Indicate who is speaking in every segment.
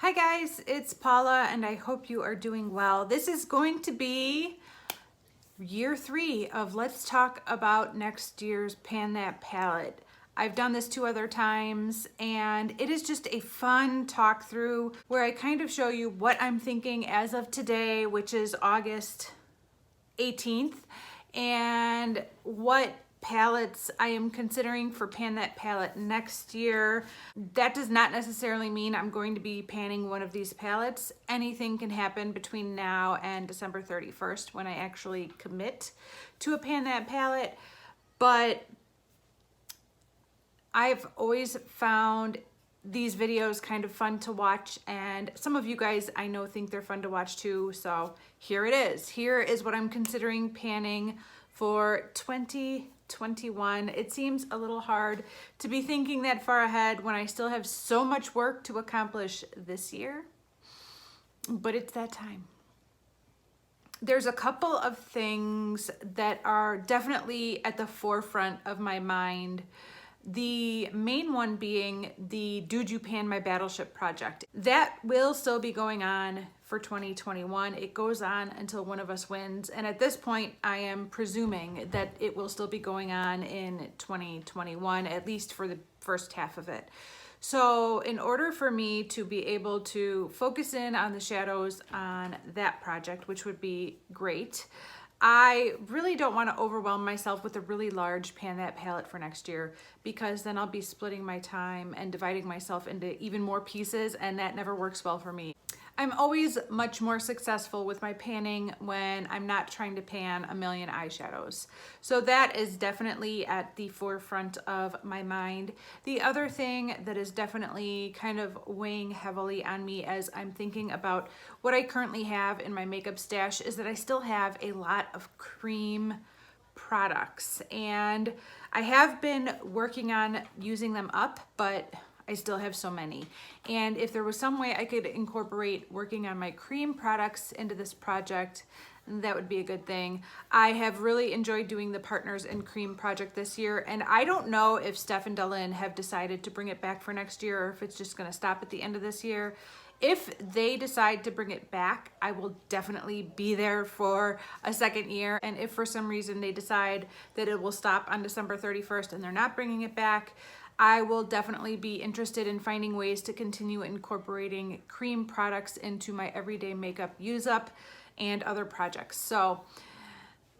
Speaker 1: Hi guys, it's Paula and I hope you are doing well. This is going to be year 3 of Let's Talk About Next Year's Pan That Palette. I've done this 2 other times and it is just a fun talk through where I kind of show you what I'm thinking as of today, which is August 18th, and what palettes I am considering for Pan That Palette next year. That does not necessarily mean I'm going to be panning one of these palettes. Anything can happen between now and December 31st when I actually commit to a Pan That palette, but I've always found these videos kind of fun to watch, and some of you guys I know think they're fun to watch too, so here it is. Here is what I'm considering panning for 2021. It seems a little hard to be thinking that far ahead when I still have so much work to accomplish this year, but it's that time. There's a couple of things that are definitely at the forefront of my mind. The main one being the Dude You Pan My Battleship project. That will still be going on for 2021. It goes on until one of us wins. And at this point, I am presuming that it will still be going on in 2021, at least for the first half of it. So in order for me to be able to focus in on the shadows on that project, which would be great, I really don't want to overwhelm myself with a really large Pan That palette for next year, because then I'll be splitting my time and dividing myself into even more pieces, and that never works well for me. I'm always much more successful with my panning when I'm not trying to pan a million eyeshadows. So that is definitely at the forefront of my mind. The other thing that is definitely kind of weighing heavily on me as I'm thinking about what I currently have in my makeup stash is that I still have a lot of cream products, and I have been working on using them up, but I still have so many. And if there was some way I could incorporate working on my cream products into this project, that would be a good thing. I have really enjoyed doing the Partners in Cream project this year, and I don't know if Steph and Dylan have decided to bring it back for next year or if it's just gonna stop at the end of this year. If they decide to bring it back, I will definitely be there for a second year. And if for some reason they decide that it will stop on December 31st and they're not bringing it back, I will definitely be interested in finding ways to continue incorporating cream products into my everyday makeup use up and other projects. So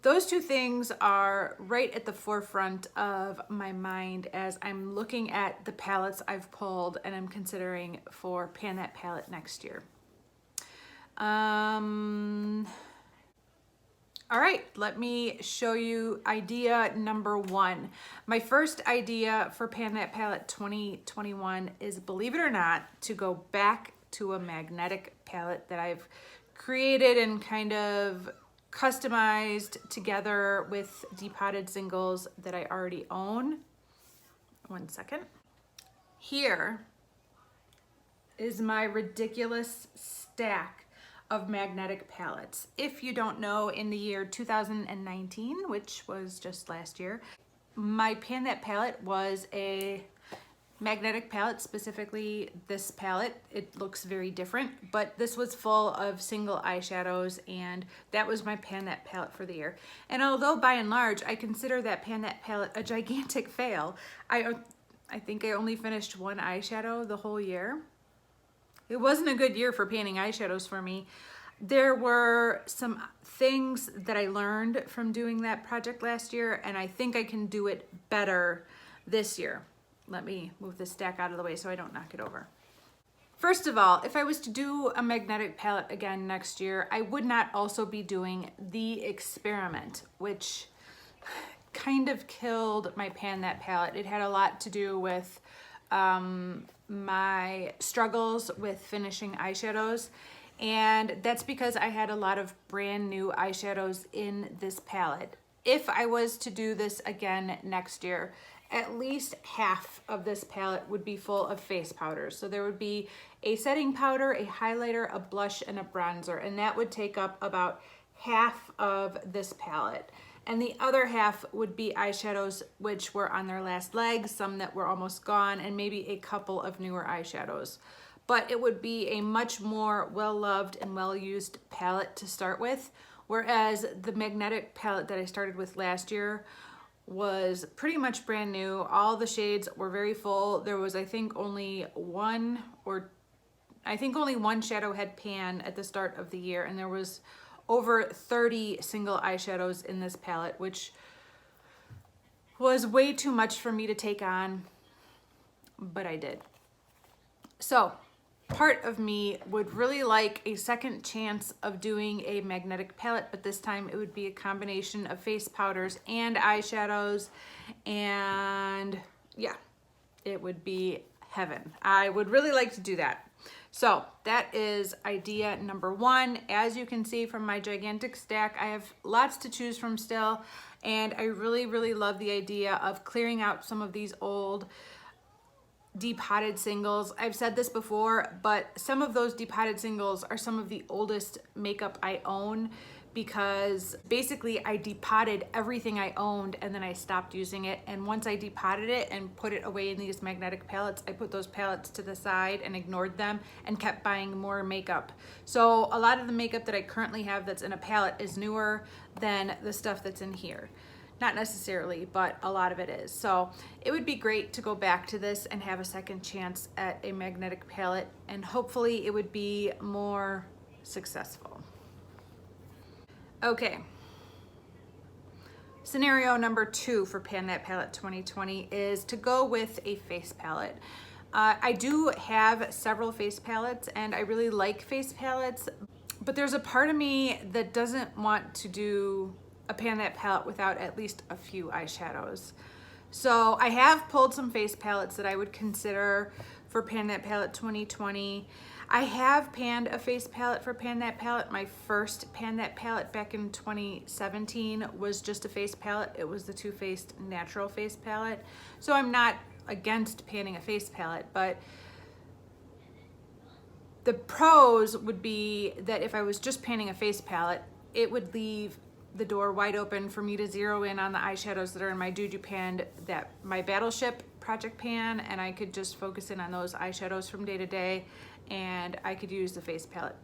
Speaker 1: those 2 things are right at the forefront of my mind as I'm looking at the palettes I've pulled and I'm considering for Pan That palette next year. All right, let me show you idea number 1. My first idea for Pan That palette 2021 is, believe it or not, to go back to a magnetic palette that I've created and kind of customized together with depotted singles that I already own. One second. Here is my ridiculous stack of magnetic palettes. If you don't know, in the year 2019, which was just last year, my Pan That palette was a magnetic palette, specifically this palette. It looks very different, but this was full of single eyeshadows, and that was my Pan That palette for the year. And although by and large I consider that Pan That palette a gigantic fail, I think I only finished 1 eyeshadow the whole year. It wasn't a good year for panning eyeshadows for me. There were some things that I learned from doing that project last year, and I think I can do it better this year. Let me move this stack out of the way so I don't knock it over. First of all, if I was to do a magnetic palette again next year, I would not also be doing the Experiment, which kind of killed my Pan That palette. It had a lot to do with my struggles with finishing eyeshadows, and that's because I had a lot of brand new eyeshadows in this palette. If I was to do this again next year, at least half of this palette would be full of face powders. So there would be a setting powder, a highlighter, a blush, and a bronzer, and that would take up about half of this palette. And the other half would be eyeshadows which were on their last legs, some that were almost gone, and maybe a couple of newer eyeshadows. but it would be a much more well-loved and well-used palette to start with. Whereas the magnetic palette that I started with last year was pretty much brand new. All the shades were very full. There was, I think, only one shadow head pan at the start of the year, and there was over 30 single eyeshadows in this palette, which was way too much for me to take on, but I did. So part of me would really like a second chance of doing a magnetic palette, but this time it would be a combination of face powders and eyeshadows, and yeah, it would be heaven. I would really like to do that. So that is idea number one. As you can see from my gigantic stack, I have lots to choose from still, and I really, really love the idea of clearing out some of these old depotted singles. I've said this before, but some of those depotted singles are some of the oldest makeup I own, because basically I depotted everything I owned and then I stopped using it. And once I depotted it and put it away in these magnetic palettes, I put those palettes to the side and ignored them and kept buying more makeup. So a lot of the makeup that I currently have that's in a palette is newer than the stuff that's in here. Not necessarily, but a lot of it is. So it would be great to go back to this and have a second chance at a magnetic palette, and hopefully it would be more successful. Okay. Scenario number 2 for Pan That Palette 2020 is to go with a face palette. I do have several face palettes and I really like face palettes, but there's a part of me that doesn't want to do a Pan That palette without at least a few eyeshadows. So I have pulled some face palettes that I would consider for Pan That Palette 2020. I have panned a face palette for Pan That Palette. My first Pan That palette back in 2017 was just a face palette. It was the Too Faced Natural Face Palette. So I'm not against panning a face palette, but the pros would be that if I was just panning a face palette, it would leave the door wide open for me to zero in on the eyeshadows that are in my Juju pan, my Battleship project pan, and I could just focus in on those eyeshadows from day to day, and I could use the face palette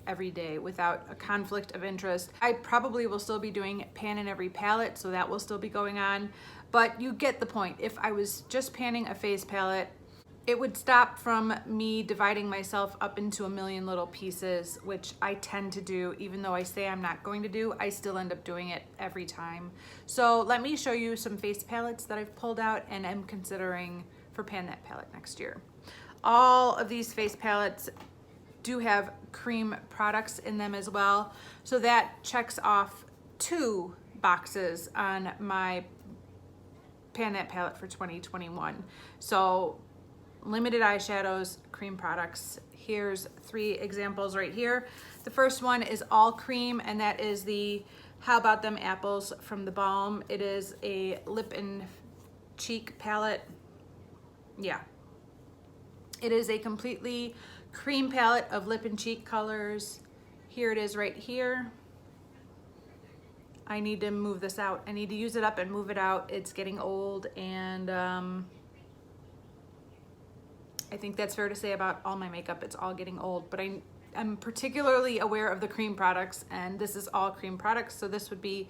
Speaker 1: every day without a conflict of interest. I probably will still be doing pan in every palette, so that will still be going on, but you get the point. If I was just panning a face palette, it would stop from me dividing myself up into a million little pieces, which I tend to do. Even though I say I'm not going to do, I still end up doing it every time. So let me show you some face palettes that I've pulled out and am considering for Pan That palette next year. All of these face palettes do have cream products in them as well, so that checks off 2 boxes on my Pan That palette for 2021. So limited eyeshadows, cream products. Here's 3 examples right here. The first one is all cream, and that is the How About Them Apples from the Balm. It is a lip and cheek palette. Yeah. It is a completely cream palette of lip and cheek colors. Here it is right here. I need to move this out. I need to use it up and move it out. It's getting old, and I think that's fair to say about all my makeup. It's all getting old, but I'm particularly aware of the cream products, and this is all cream products, so this would be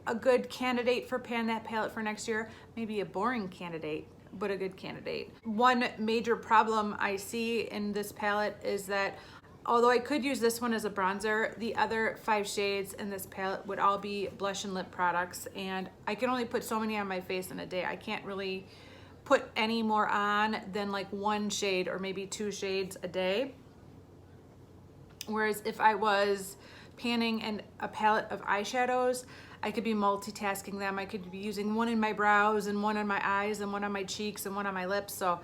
Speaker 1: a good candidate for Pan That palette for next year. Maybe a boring candidate, but a good candidate. One major problem I see in this palette is that although I could use this one as a bronzer, the other 5 shades in this palette would all be blush and lip products, and I can only put so many on my face in a day. I can't really put any more on than like 1 shade or maybe 2 shades a day. Whereas if I was panning a palette of eyeshadows, I could be multitasking them. I could be using one in my brows and one on my eyes and one on my cheeks and one on my lips. So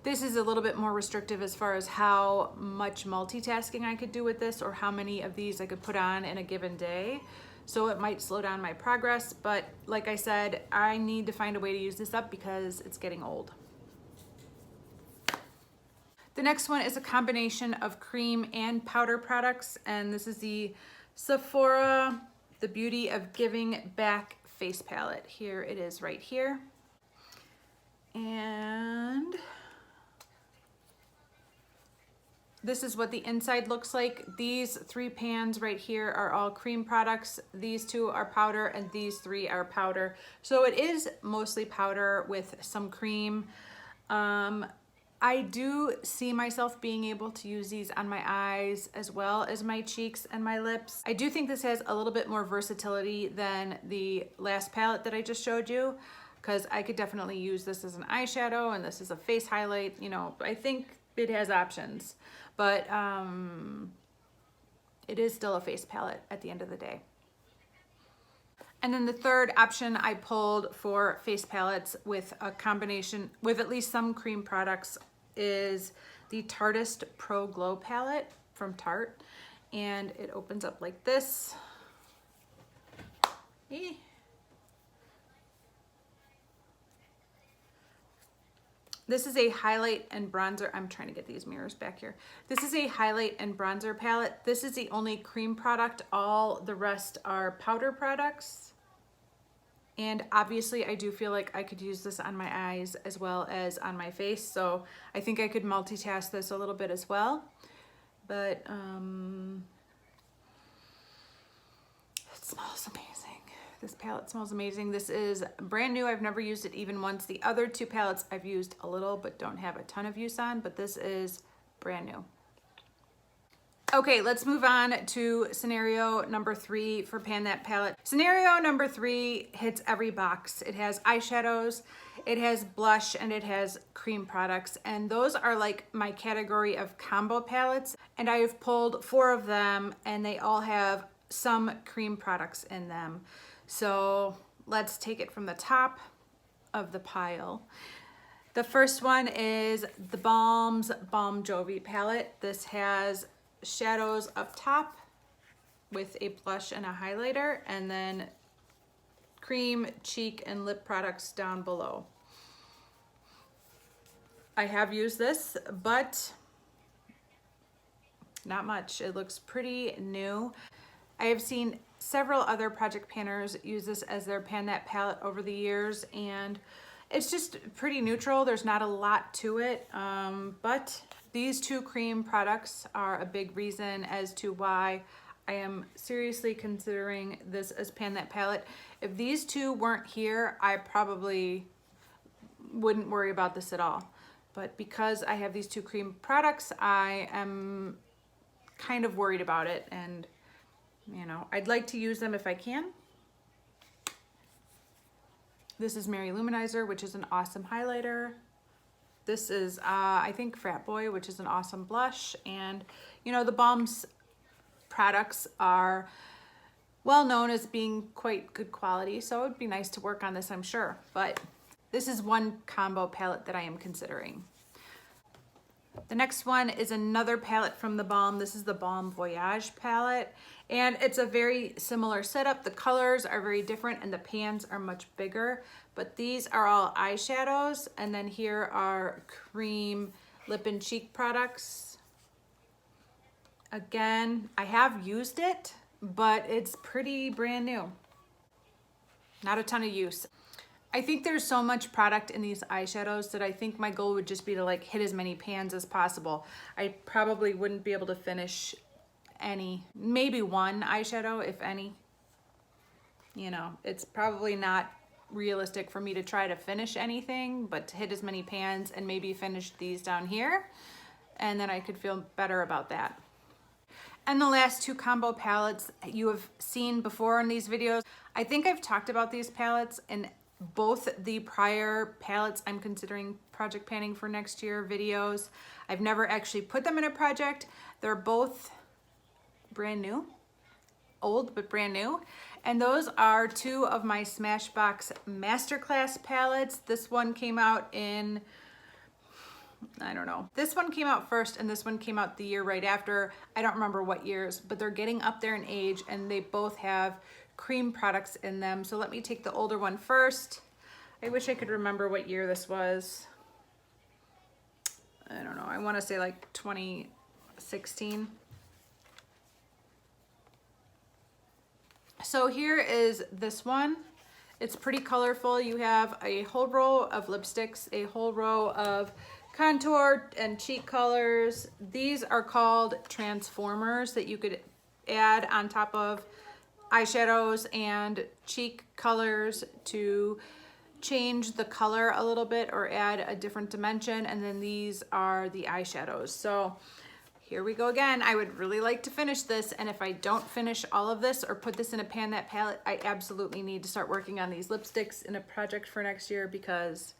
Speaker 1: this is a little bit more restrictive as far as how much multitasking I could do with this, or how many of these I could put on in a given day. So it might slow down my progress, but like I said, I need to find a way to use this up because it's getting old. The next one is a combination of cream and powder products, and this is the Sephora The Beauty of Giving Back face palette. Here it is right here. And This is what the inside looks like. These 3 pans right here are all cream products. These 2 are powder and these 3 are powder. So it is mostly powder with some cream. I do see myself being able to use these on my eyes as well as my cheeks and my lips. I do think this has a little bit more versatility than the last palette that I just showed you, because I could definitely use this as an eyeshadow and this is a face highlight. You know, I think it has options, but it is still a face palette at the end of the day. And then the third option I pulled for face palettes with a combination with at least some cream products is the Tartist Pro Glow palette from Tarte. And it opens up like this. This is a highlight and bronzer. I'm trying to get these mirrors back here. This is a highlight and bronzer palette. This is the only cream product. All the rest are powder products. And obviously I do feel like I could use this on my eyes as well as on my face. So I think I could multitask this a little bit as well. But it smells amazing. This palette smells amazing. This is brand new. I've never used it even once. The other 2 palettes I've used a little but don't have a ton of use on, but this is brand new. Okay, let's move on to scenario number 3 for Pan That palette. Scenario number 3 hits every box. It has eyeshadows, it has blush, and it has cream products. And those are like my category of combo palettes. And I have pulled 4 of them and they all have some cream products in them. So let's take it from the top of the pile. The first one is the Balm's Balm Jovi palette. This has shadows up top with a blush and a highlighter, and then cream, cheek, and lip products down below. I have used this, but not much. It looks pretty new. I have seen several other project panners use this as their Pan That palette over the years, and it's just pretty neutral. There's not a lot to it, but these 2 cream products are a big reason as to why I am seriously considering this as Pan That palette. If these 2 weren't here, I probably wouldn't worry about this at all. But because I have these 2 cream products, I am kind of worried about it, and you know, I'd like to use them if I can. This is Mary Luminizer, which is an awesome highlighter. This is, I think, Frat Boy, which is an awesome blush. And, you know, the Balm's products are well known as being quite good quality, so it would be nice to work on this, I'm sure. But this is one combo palette that I am considering. The next one is another palette from the Balm. This is the Balm Voyage palette, and it's a very similar setup. The colors are very different and the pans are much bigger, but these are all eyeshadows, and then here are cream lip and cheek products. Again, I have used it, but it's pretty brand new. Not a ton of use. I think there's so much product in these eyeshadows that I think my goal would just be to like hit as many pans as possible. I probably wouldn't be able to finish any, maybe one eyeshadow, if any. You know, it's probably not realistic for me to try to finish anything, but to hit as many pans and maybe finish these down here, and then I could feel better about that. And the last 2 combo palettes you have seen before in these videos. I think I've talked about these palettes in both the prior palettes I'm considering project panning for next year videos. I've never actually put them in a project. They're both brand new, old but brand new. And those are 2 of my Smashbox Masterclass palettes. This one came out in, I don't know. This one came out first and this one came out the year right after. I don't remember what years, but they're getting up there in age and they both have cream products in them. So let me take the older one first. I wish I could remember what year this was. I don't know. I want to say like 2016. So here is this one. It's pretty colorful. You have a whole row of lipsticks, a whole row of contour and cheek colors. These are called transformers that you could add on top of eyeshadows and cheek colors to change the color a little bit or add a different dimension. And then these are the eyeshadows. So here we go again. I would really like to finish this, and if I don't finish all of this or put this in a Pan That palette, I absolutely need to start working on these lipsticks in a project for next year because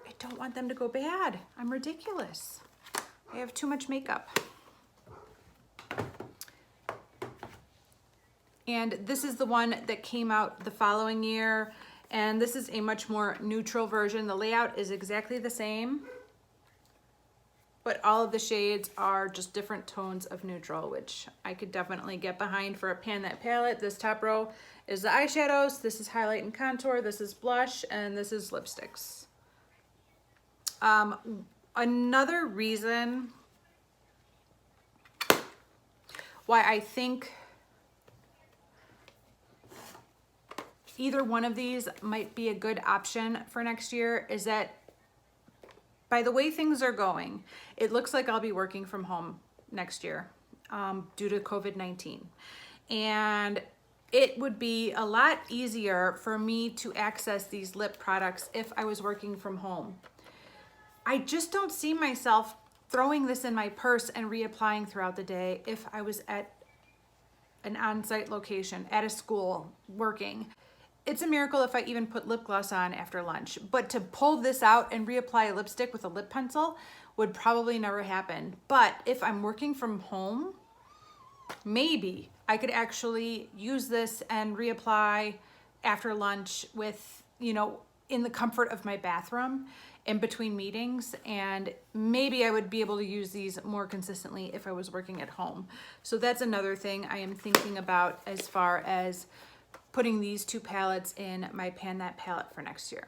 Speaker 1: I don't want them to go bad. I'm ridiculous. I have too much makeup. And this is the one that came out the following year, and this is a much more neutral version. The layout is exactly the same, but all of the shades are just different tones of neutral, which I could definitely get behind for a Pan That palette. This top row is the eyeshadows, this is highlight and contour, this is blush, and this is lipsticks. Another reason why I think either one of these might be a good option for next year is that by the way things are going, it looks like I'll be working from home next year due to COVID-19. And it would be a lot easier for me to access these lip products if I was working from home. I just don't see myself throwing this in my purse and reapplying throughout the day if I was at an on-site location, at a school, working. It's a miracle if I even put lip gloss on after lunch, but to pull this out and reapply a lipstick with a lip pencil would probably never happen. But if I'm working from home, maybe I could actually use this and reapply after lunch with, you know, in the comfort of my bathroom in between meetings, and maybe I would be able to use these more consistently if I was working at home. So that's another thing I am thinking about as far as putting these two palettes in my Pan That palette for next year.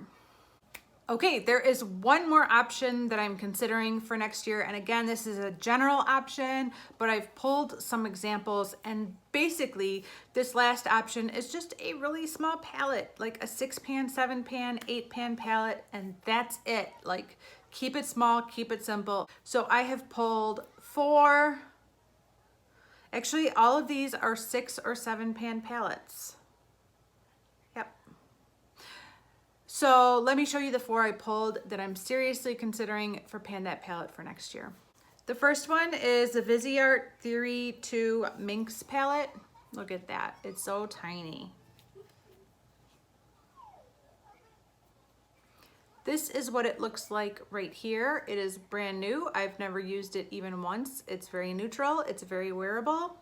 Speaker 1: Okay, there is one more option that I'm considering for next year. And again, this is a general option, but I've pulled some examples, and basically this last option is just a really small palette, like a 6-pan, 7-pan, 8-pan palette, and that's it. Like, keep it small, keep it simple. So I have pulled 4, actually all of these are 6 or 7-pan palettes. So let me show you the 4 I pulled that I'm seriously considering for Pan That palette for next year. The first one is the Viseart Theory 2 Minx palette. Look at that, it's so tiny. This is what it looks like right here. It is brand new. I've never used it even once. It's very neutral, it's very wearable.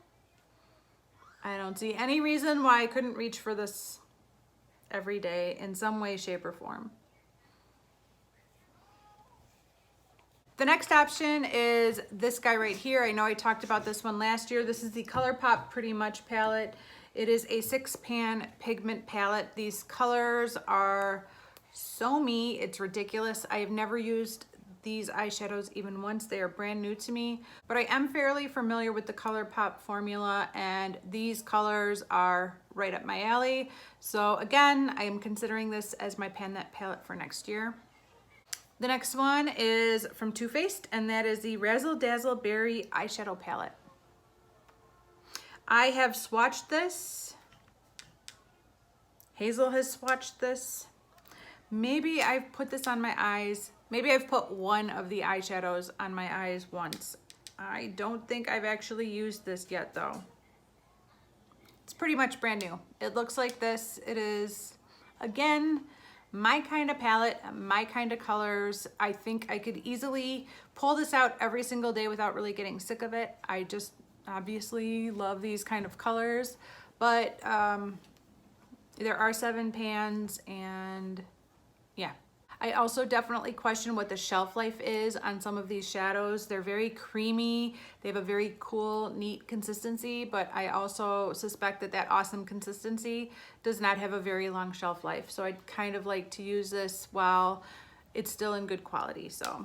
Speaker 1: I don't see any reason why I couldn't reach for this every day in some way, shape, or form. The next option is this guy right here. I know I talked about this one last year. This is the ColourPop Pretty Much palette. It is a 6-pan pigment palette. These colors are so me, it's ridiculous. I have never used these eyeshadows even once. They are brand new to me, but I am fairly familiar with the ColourPop formula, and these colors are right up my alley. So again, I am considering this as my Pan That palette for next year. The next one is from Too Faced, and that is the Razzle Dazzle Berry eyeshadow palette. I have swatched this. Hazel has swatched this. Maybe I've put this on my eyes. Maybe I've put one of the eyeshadows on my eyes once. I don't think I've actually used this yet though. It's pretty much brand new. It looks like this. It is, again, my kind of palette, my kind of colors. I think I could easily pull this out every single day without really getting sick of it. I just obviously love these kind of colors, but there are 7 pans, and yeah. I also definitely question what the shelf life is on some of these shadows. They're very creamy. They have a very cool, neat consistency, but I also suspect that that awesome consistency does not have a very long shelf life. So I'd kind of like to use this while it's still in good quality. So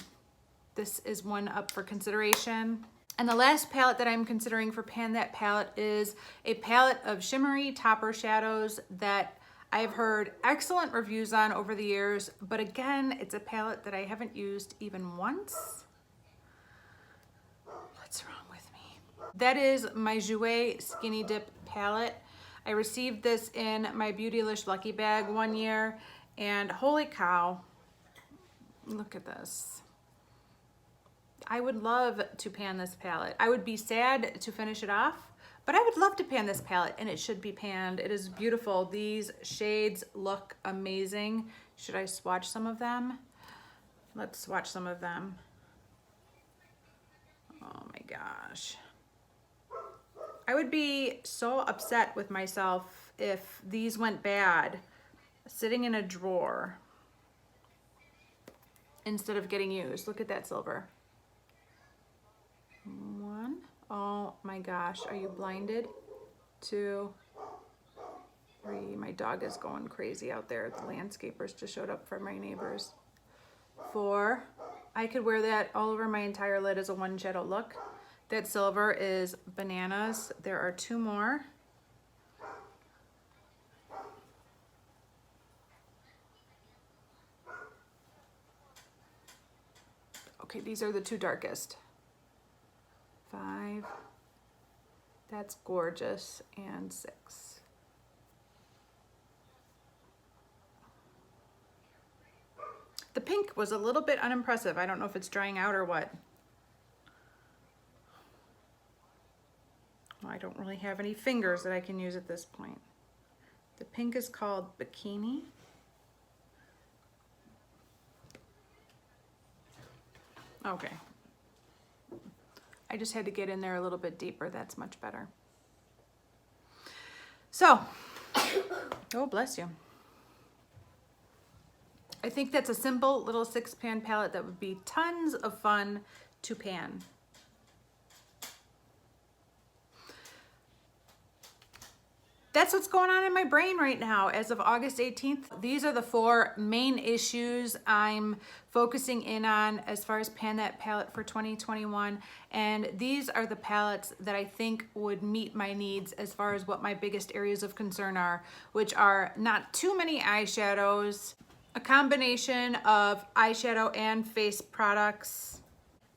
Speaker 1: this is one up for consideration. And the last palette that I'm considering for Pan That palette is a palette of shimmery topper shadows that I have heard excellent reviews on over the years, but again, it's a palette that I haven't used even once. that is my Jouer Skinny Dip palette. I received this in my Beautylish Lucky Bag one year, and holy cow, look at this. I would love to pan this palette. I would be sad to finish it off, but I would love to pan this palette, and it should be panned. It is beautiful. These shades look amazing. Should I swatch some of them? Let's swatch some of them. Oh my gosh. I would be so upset with myself if these went bad sitting in a drawer instead of getting used. Look at that silver. 1. Oh my gosh, are you blinded? 2, 3. My dog is going crazy out there. The landscapers just showed up for my neighbors. 4. I could wear that all over my entire lid as a one shadow look. That silver is bananas. There are 2 more. Okay, these are the 2 darkest. 5. That's gorgeous. And 6. The pink was a little bit unimpressive. I don't know if it's drying out or what. Well, I don't really have any fingers that I can use at this point. The pink is called Bikini. Okay. I just had to get in there a little bit deeper. That's much better. So, oh, bless you. I think that's a simple little 6-pan palette that would be tons of fun to pan. That's what's going on in my brain right now as of August 18th. These are the 4 main issues I'm focusing in on as far as Pan That palette for 2021. And these are the palettes that I think would meet my needs as far as what my biggest areas of concern are, which are not too many eyeshadows, a combination of eyeshadow and face products,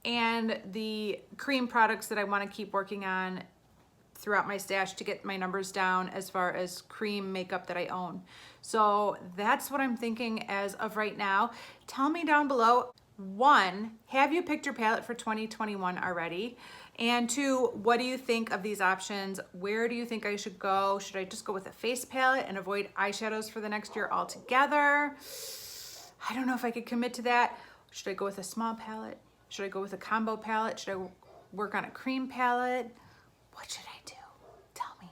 Speaker 1: and the cream products that I want to keep working on throughout my stash to get my numbers down as far as cream makeup that I own. So that's what I'm thinking as of right now. Tell me down below, 1, have you picked your palette for 2021 already? And 2, what do you think of these options? Where do you think I should go? Should I just go with a face palette and avoid eyeshadows for the next year altogether? I don't know if I could commit to that. Should I go with a small palette? Should I go with a combo palette? Should I work on a cream palette? What should I do? Tell me.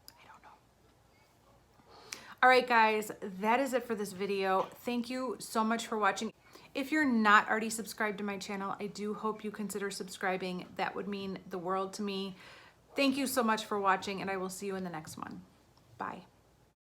Speaker 1: I don't know. All right, guys, that is it for this video. Thank you so much for watching. If you're not already subscribed to my channel, I do hope you consider subscribing. That would mean the world to me. Thank you so much for watching, and I will see you in the next one. Bye.